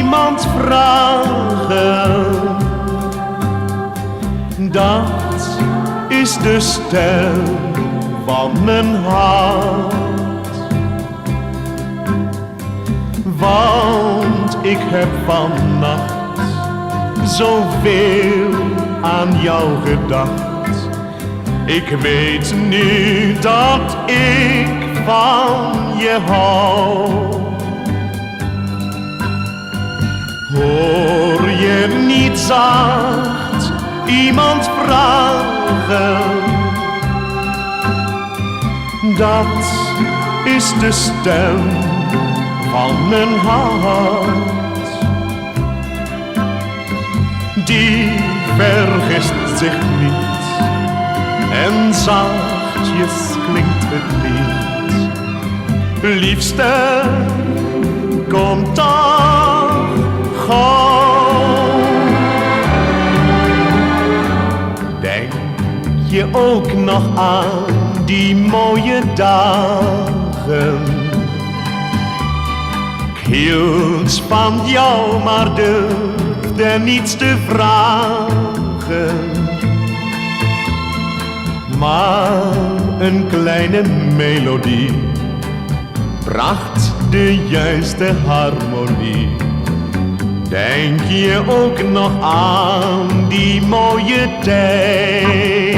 iemand vragen. Dat is de stem van mijn hart. Want ik heb vannacht zoveel aan jou gedacht. Ik weet nu dat ik van je hou. Hoor je niet zacht iemand vragen? Dat is de stem van mijn hart. Die vergist zich niet en zachtjes klinkt het lied. Liefste, kom toch gauw. Denk je ook nog aan die mooie dagen? Ik hield van jou, maar durfde niets te vragen. Maar een kleine melodie bracht de juiste harmonie. Denk je ook nog aan die mooie tijd?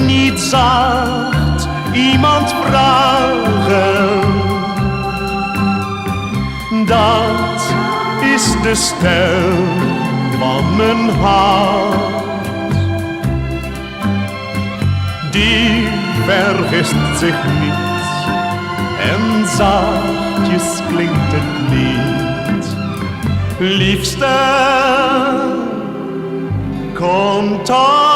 Niet zacht iemand vragen. Dat is de stem van mijn hart. Die vergist zich niet en zachtjes klinkt het lied. Liefste, kom toch.